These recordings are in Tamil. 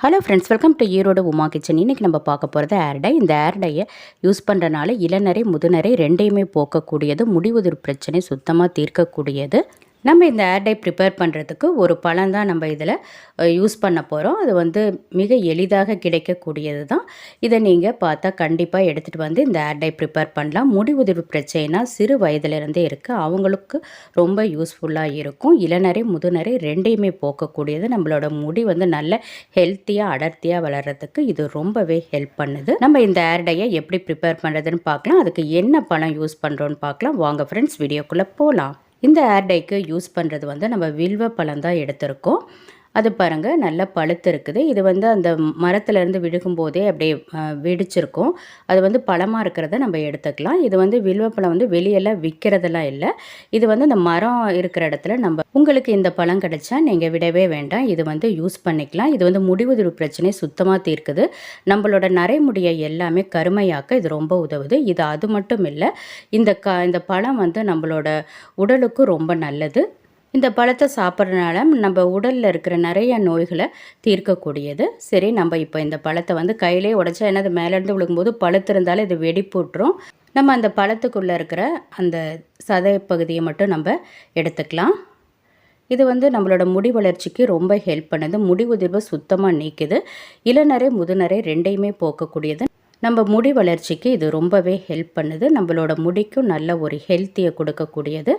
Hello friends, welcome to Erode Uma kitchen. இன்றைக்கி நம்ம பார்க்க போகிறது ஏர் டை. இந்த ஏர் டையை யூஸ் பண்ணுறனால இளநரை முதுநரை ரெண்டையுமே போக்கக்கூடியது, முடிவுதிர் பிரச்சனை சுத்தமாக தீர்க்கக்கூடியது. நம்ம இந்த ஏர் டை ப்ரிப்பேர் பண்ணுறதுக்கு ஒரு பழம் தான் நம்ம இதில் யூஸ் பண்ண போகிறோம். அது மிக எளிதாக கிடைக்கக்கூடியது தான். இதை நீங்கள் பார்த்தா கண்டிப்பாக எடுத்துகிட்டு வந்து இந்த ஏர் டை ப்ரிப்பேர் பண்ணலாம். முடி உதிர்வு பிரச்சனைனா சிறு வயதிலிருந்தே இருக்குது, அவங்களுக்கு ரொம்ப யூஸ்ஃபுல்லாக இருக்கும். இளநரை முதுநரை ரெண்டையுமே போக்கக்கூடியது. நம்மளோட முடி நல்ல ஹெல்த்தியாக அடர்த்தியாக வளர்கிறதுக்கு இது ரொம்பவே ஹெல்ப் பண்ணுது. நம்ம இந்த ஏர் டையை எப்படி ப்ரிப்பேர் பண்ணுறதுன்னு பார்க்கலாம். அதுக்கு என்ன பழம் யூஸ் பண்ணுறோன்னு பார்க்கலாம். வாங்க ஃப்ரெண்ட்ஸ், வீடியோக்குள்ளே போகலாம். இந்த ஏர் டைக்கு யூஸ் பண்ணுறது நம்ம வில்வ பழம் தான் எடுத்திருக்கோம். அது பாருங்கள், நல்லா பழுத்து இருக்குது. இது அந்த மரத்துலேருந்து விழுகும்போதே அப்படியே வெடிச்சிருக்கும். அது பழமாக இருக்கிறத நம்ம எடுத்துக்கலாம். இது வில்வப்பழம் வெளியெல்லாம் விற்கிறதெல்லாம் இல்லை. இது அந்த மரம் இருக்கிற இடத்துல நம்ம உங்களுக்கு இந்த பழம் கிடைச்சா நீங்கள் விடவே வேண்டாம். இது யூஸ் பண்ணிக்கலாம். இது முடிவுதிர்வு பிரச்சனை சுத்தமாக தீர்க்குது. நம்மளோட நரைமுடியை எல்லாமே கருமையாக்க இது ரொம்ப உதவுது. இது அது மட்டும் இல்லை, இந்த பழம் நம்மளோட உடலுக்கு ரொம்ப நல்லது. இந்த பழத்தை சாப்பிட்றதுனால நம்ம உடலில் இருக்கிற நிறைய நோய்களை தீர்க்கக்கூடியது. சரி, நம்ம இப்போ இந்த பழத்தை கையிலே உடைச்சா என்னது மேலேருந்து விழுகும்போது பழுத்திருந்தாலும் இது வெடிப்புட்டுரும். நம்ம அந்த பழத்துக்குள்ளே இருக்கிற அந்த சதை பகுதியை மட்டும் நம்ம எடுத்துக்கலாம். இது நம்மளோட முடி வளர்ச்சிக்கு ரொம்ப ஹெல்ப் பண்ணுது. முடி உதிர்வை சுத்தமாக நீக்குது. இளநரை முதுநரை ரெண்டையுமே போக்கக்கூடியது. நம்ம முடி வளர்ச்சிக்கு இது ரொம்பவே ஹெல்ப் பண்ணுது. நம்மளோட முடிக்கும் நல்ல ஒரு ஹெல்த்தியை கொடுக்கக்கூடியது.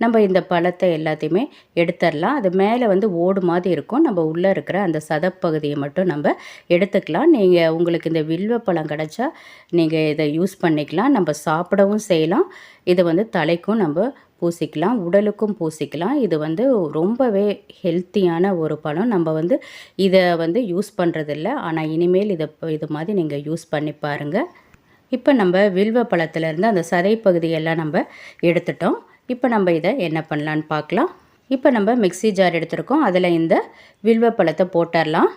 நம்ம இந்த பழத்தை எல்லாத்தையுமே எடுத்துடலாம். அது மேலே ஓடு மாதிரி இருக்கும். நம்ம உள்ளே இருக்கிற அந்த சதப்பகுதியை மட்டும் நம்ம எடுத்துக்கலாம். நீங்கள் உங்களுக்கு இந்த வில்வ பழம் கிடச்சா நீங்கள் இதை யூஸ் பண்ணிக்கலாம். நம்ம சாப்பிடவும் செய்யலாம். இது தலைக்கும் நம்ம பூசிக்கலாம், உடலுக்கும் பூசிக்கலாம். இது ரொம்பவே ஹெல்த்தியான ஒரு பழம். நம்ம இதை யூஸ் பண்ணுறதில்ல. ஆனால் இனிமேல் இது மாதிரி நீங்கள் யூஸ் பண்ணி பாருங்கள். இப்போ நம்ம வில்வ பழத்துலேருந்து அந்த சதை பகுதியெல்லாம் நம்ம எடுத்துட்டோம். இப்போ நம்ம இதை என்ன பண்ணலான்னு பார்க்கலாம். இப்போ நம்ம மிக்ஸி ஜார் எடுத்துருக்கோம். அதில் இந்த வில்வ பழத்தை போட்டுடலாம்.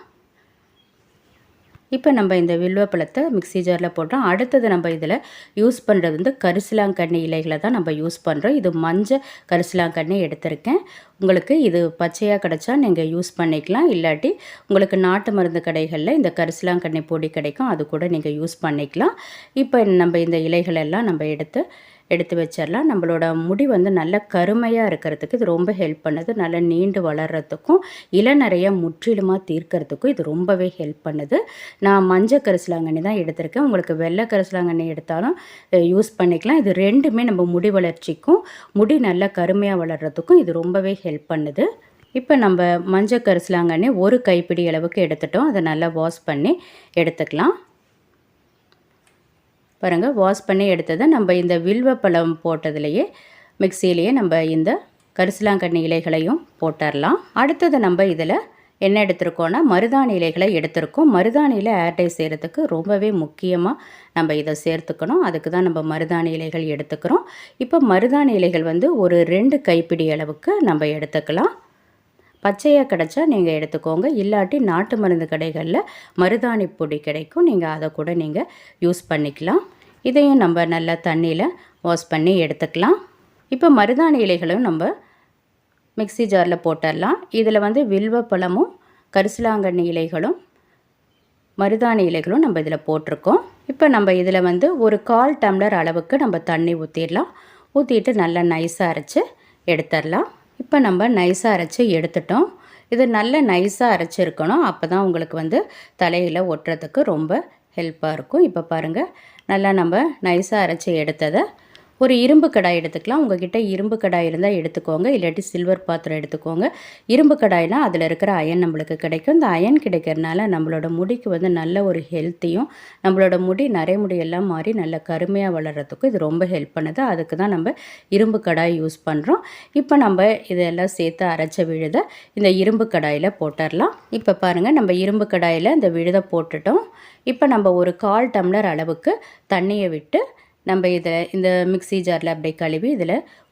இப்போ நம்ம இந்த வில்வ பழத்தை மிக்ஸி ஜாரில் போட்டோம். அடுத்தது நம்ம இதில் யூஸ் பண்ணுறது கரிசலாங்கண்ணி இலைகளை தான் நம்ம யூஸ் பண்ணுறோம். இது மஞ்சள் கரிசலாங்கண்ணி எடுத்திருக்கேன். உங்களுக்கு இது பச்சையாக கிடச்சா நீங்கள் யூஸ் பண்ணிக்கலாம். இல்லாட்டி உங்களுக்கு நாட்டு மருந்து கடைகளில் இந்த கரிசலாங்கண்ணி பொடி கிடைக்கும், அது கூட நீங்கள் யூஸ் பண்ணிக்கலாம். இப்போ நம்ம இந்த இலைகளெல்லாம் நம்ம எடுத்து வச்சிடலாம். நம்மளோட முடி நல்ல கருமையாக இருக்கிறதுக்கு இது ரொம்ப ஹெல்ப் பண்ணுது. நல்லா நீண்டு வளர்கிறதுக்கும் இளநரையை முற்றிலுமாக தீர்க்கறதுக்கும் இது ரொம்பவே ஹெல்ப் பண்ணுது. நான் மஞ்சள் கரிசலாங்கண்ணி தான் எடுத்திருக்கேன். உங்களுக்கு வெள்ளை கரிசலாங்கண்ணி எடுத்தாலும் யூஸ் பண்ணிக்கலாம். இது ரெண்டுமே நம்ம முடி வளர்ச்சிக்கும் முடி நல்லா கருமையாக வளர்கிறதுக்கும் இது ரொம்பவே ஹெல்ப் பண்ணுது. இப்போ நம்ம மஞ்சள் கரிசலாங்கண்ணி ஒரு கைப்பிடி அளவுக்கு எடுத்துட்டோம். அதை நல்லா வாஷ் பண்ணி எடுத்துக்கலாம். பாருங்கள், வாஷ் பண்ணி எடுத்ததை நம்ம இந்த வில்வ பழம் போட்டதுலேயே மிக்சியிலேயே நம்ம இந்த கரிசலாங்கண்ணி இலைகளையும் போட்டுடலாம். அடுத்தது நம்ம இதில் என்ன எடுத்துருக்கோன்னா மருதாணி இலைகளை எடுத்துருக்கோம். மருதாணியில் ஏர் டை செய்கிறதுக்கு ரொம்பவே முக்கியமாக நம்ம இதை சேர்த்துக்கணும். அதுக்கு தான் நம்ம மருதாணி இலைகள் எடுத்துக்கிறோம். இப்போ மருதாணி இலைகள் ஒரு 2 கைப்பிடி அளவுக்கு நம்ம எடுத்துக்கலாம். பச்சையாக கிடச்சா நீங்கள் எடுத்துக்கோங்க. இல்லாட்டி நாட்டு மருந்து கடைகளில் மருதாணி பொடி கிடைக்கும், நீங்கள் அதை கூட நீங்கள் யூஸ் பண்ணிக்கலாம். இதையும் நம்ம நல்லா தண்ணியில் வாஷ் பண்ணி எடுத்துக்கலாம். இப்போ மருதாணி இலைகளும் நம்ம மிக்ஸி ஜாரில் போட்டுடலாம். இதில் வில்வ பழமும் கரிசலாங்கண்ணி இலைகளும் மருதாணி இலைகளும் நம்ம இதில் போட்டிருக்கோம். இப்போ நம்ம இதில் ஒரு 1/4 டம்ளர் அளவுக்கு நம்ம தண்ணி ஊற்றிடலாம். ஊற்றிட்டு நல்லா நைஸாக அரைச்சி எடுத்துடலாம். இப்போ நம்ம நைஸாக அரைச்சி எடுத்துட்டோம். இது நல்ல நைஸாக அரைச்சிருக்கணும். அப்போ தான் உங்களுக்கு தலையில் ஒட்டுறதுக்கு ரொம்ப ஹெல்ப்பாக இருக்கும். இப்போ பாருங்கள், நல்லா நம்ம நைஸாக அரைச்சி எடுத்ததை ஒரு இரும்பு கடாய் எடுத்துக்கலாம். உங்கள்கிட்ட இரும்பு கடாய் இருந்தால் எடுத்துக்கோங்க, இல்லாட்டி சில்வர் பாத்திரம் எடுத்துக்கோங்க. இரும்பு கடாய்னா அதில் இருக்கிற அயன் நம்மளுக்கு கிடைக்கும். இந்த அயன் கிடைக்கிறதுனால நம்மளோட முடிக்கு நல்ல ஒரு ஹெல்த்தியும், நம்மளோட முடி நரைமுடி எல்லாம் மாறி நல்ல கருமையாக வளர்கிறதுக்கும் இது ரொம்ப ஹெல்ப் பண்ணுது. அதுக்கு தான் நம்ம இரும்பு கடாய் யூஸ் பண்ணுறோம். இப்போ நம்ம இதெல்லாம் சேர்த்து அரைச்ச விழுதை இந்த இரும்பு கடாயில் போட்டுடலாம். இப்போ பாருங்கள், நம்ம இரும்பு கடாயில் இந்த விழுதை போட்டுட்டோம். இப்போ நம்ம ஒரு 1/4 டம்ளர் அளவுக்கு தண்ணியை விட்டு நம்ம இந்த மிக்ஸி ஜாரில் அப்படியே கழுவி இதில்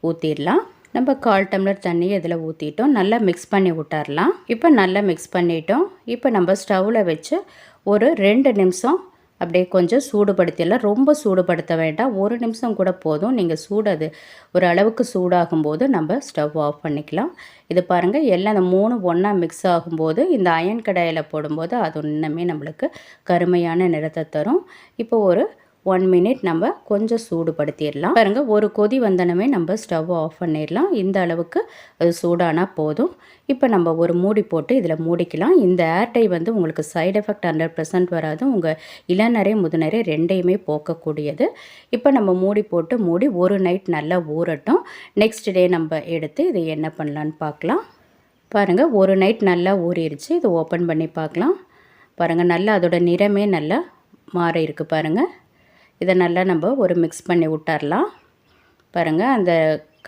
ஊற்றிடலாம். நம்ம 1/4 டம்ளர் தண்ணியை இதில் ஊற்றிட்டோம். நல்லா மிக்ஸ் பண்ணி விட்டுறலாம். இப்போ நல்லா மிக்ஸ் பண்ணிட்டோம். இப்போ நம்ம ஸ்டவ்வில் வச்சு ஒரு 2 நிமிஷம் அப்படியே கொஞ்சம் சூடுபடுத்திடலாம். ரொம்ப சூடுபடுத்த வேண்டாம், 1 நிமிஷம் கூட போதும். நீங்கள் அது ஒரு அளவுக்கு சூடாகும்போது நம்ம ஸ்டவ் ஆஃப் பண்ணிக்கலாம். இது பாருங்கள், எல்லாம் அந்த 3 ஒன்றா மிக்ஸ் ஆகும்போது இந்த அயன் கடாயில் போடும்போது அது இன்னுமே நம்மளுக்கு கருமையான நிறத்தை தரும். இப்போ ஒரு 1 மினிட் நம்ம கொஞ்சம் சூடுபடுத்திடலாம். பாருங்கள், ஒரு கொதி வந்தனமே நம்ம ஸ்டவ் ஆஃப் பண்ணிடலாம். இந்த அளவுக்கு அது சூடானா போதும். இப்போ நம்ம ஒரு மூடி போட்டு இதில் மூடிக்கலாம். இந்த ஏர்டை வந்து உங்களுக்கு சைடு எஃபெக்ட் 100% வராது. உங்கள் இளநரை முதுநரை ரெண்டையுமே போக்கக்கூடியது. இப்போ நம்ம மூடி போட்டு ஒரு நைட் நல்லா ஊறட்டும். நெக்ஸ்ட் டே நம்ம எடுத்து இதை என்ன பண்ணலான்னு பார்க்கலாம். பாருங்கள், ஒரு நைட் நல்லா ஊறிடுச்சு. இதை ஓப்பன் பண்ணி பார்க்கலாம். பாருங்கள், நல்லா அதோட நிறமே நல்லா மாறி இருக்குது பாருங்கள். இதை நல்லா நம்ம ஒரு மிக்ஸ் பண்ணி விட்டுறலாம். பாருங்கள், அந்த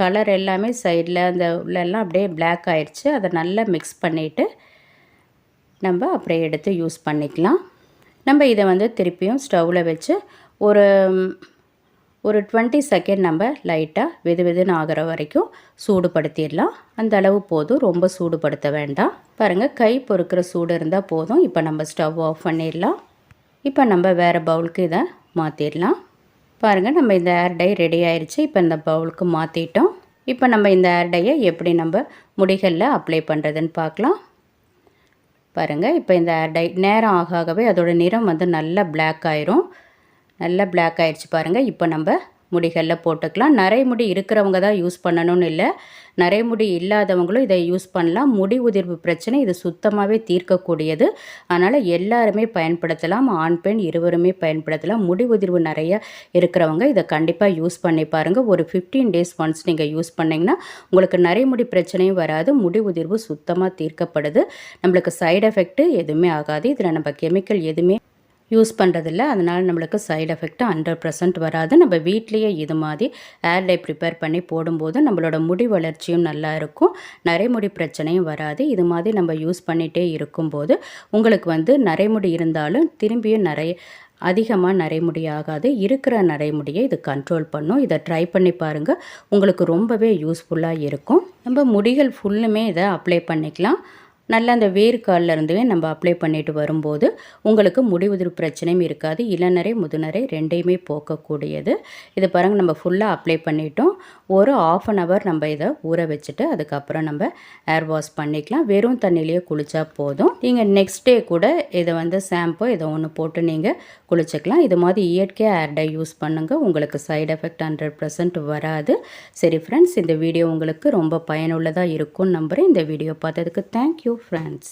கலர் எல்லாமே சைடில் அந்த உள்ளெல்லாம் அப்படியே பிளாக் ஆயிடுச்சு. அதை நல்லா மிக்ஸ் பண்ணிவிட்டு நம்ம அப்படியே எடுத்து யூஸ் பண்ணிக்கலாம். நம்ம இதை வந்து திருப்பியும் ஸ்டவ்வில் வச்சு ஒரு 20 செகண்ட் நம்ம லைட்டாக வெதுன்னு ஆகிற வரைக்கும் சூடுபடுத்திடலாம். அந்த அளவு போதும், ரொம்ப சூடுபடுத்த வேண்டாம். பாருங்கள், கை பொறுக்கிற சூடு இருந்தால் போதும். இப்போ நம்ம ஸ்டவ் ஆஃப் பண்ணிடலாம். இப்போ நம்ம வேறு பவுலுக்கு இதை மாற்றிடலாம். பாருங்கள், நம்ம இந்த ஏர் டை ரெடி ஆயிடுச்சு. இப்போ இந்த பவுலுக்கு மாற்றிட்டோம். இப்போ நம்ம இந்த ஏர் டையை எப்படி நம்ம முடிகளில் அப்ளை பண்ணுறதுன்னு பார்க்கலாம். பாருங்கள், இப்போ இந்த ஏர் டை நேரம் ஆகவே அதோட நிறம் வந்து நல்லா பிளாக் ஆயிரும். நல்லா பிளாக் ஆயிடுச்சு பாருங்கள். இப்போ நம்ம முடிகளில் போட்டுக்கலாம். நரைமுடி இருக்கிறவங்க தான் யூஸ் பண்ணணும்னு இல்லை, நரைமுடி இல்லாதவங்களும் இதை யூஸ் பண்ணலாம். முடி உதிர்வு பிரச்சனை இது சுத்தமாகவே தீர்க்கக்கூடியது. அதனால் எல்லாருமே பயன்படுத்தலாம். ஆண் பெண் இருவருமே பயன்படுத்தலாம். முடி உதிர்வு நிறைய இருக்கிறவங்க இதை கண்டிப்பாக யூஸ் பண்ணி பாருங்கள். ஒரு 15 டேஸ் ஒன்ஸ் நீங்கள் யூஸ் பண்ணிங்கன்னா உங்களுக்கு நரைமுடி பிரச்சனையும் வராது. முடி உதிர்வு சுத்தமாக தீர்க்கப்படுது. நம்மளுக்கு சைடு எஃபெக்ட்டு எதுவுமே ஆகாது. இதில் நம்ம கெமிக்கல் எதுவுமே யூஸ் பண்ணுறதில்ல. அதனால் நம்மளுக்கு சைடு எஃபெக்ட்டு 100% வராது. நம்ம வீட்லேயே இது மாதிரி ஏர் டை ப்ரிப்பேர் பண்ணி போடும்போது நம்மளோட முடி வளர்ச்சியும் நல்லா இருக்கும், நரைமுடி பிரச்சனையும் வராது. இது மாதிரி நம்ம யூஸ் பண்ணிகிட்டே இருக்கும்போது உங்களுக்கு வந்து நரைமுடி இருந்தாலும் திரும்பியும் அதிகமாக நரைமுடி ஆகாது. இருக்கிற நரைமுடியை இது கண்ட்ரோல் பண்ணும். இதை ட்ரை பண்ணி பாருங்கள், உங்களுக்கு ரொம்பவே யூஸ்ஃபுல்லாக இருக்கும். நம்ம முடிகள் ஃபுல்லுமே இதை அப்ளை பண்ணிக்கலாம். நல்லா அந்த வேர்க்காலில் இருந்தே நம்ம அப்ளை பண்ணிட்டு வரும்போது உங்களுக்கு முடி உதிர்வு பிரச்சனையும் இருக்காது. இளநரை முதுநரை ரெண்டையுமே போக்கக்கூடியது. இதை பாருங்கள், நம்ம ஃபுல்லாக அப்ளை பண்ணிட்டோம். ஒரு 1/2 hour நம்ம இதை ஊற வச்சுட்டு அதுக்கப்புறம் நம்ம ஏர் வாஷ் பண்ணிக்கலாம். வெறும் தண்ணியிலேயே குளித்தா போதும். நீங்கள் நெக்ஸ்ட் டே கூட இதை வந்து ஷாம்பு இதை ஒன்று போட்டு நீங்கள் குளிச்சுக்கலாம். இது மாதிரி இயற்கையாக ஏர் டை யூஸ் பண்ணுங்கள். உங்களுக்கு சைடு எஃபெக்ட் 100% வராது. சரி ஃப்ரெண்ட்ஸ், இந்த வீடியோ உங்களுக்கு ரொம்ப பயனுள்ளதாக இருக்கும்னு நம்புகிறேன். இந்த வீடியோ பார்த்ததுக்கு தேங்க்யூ friends.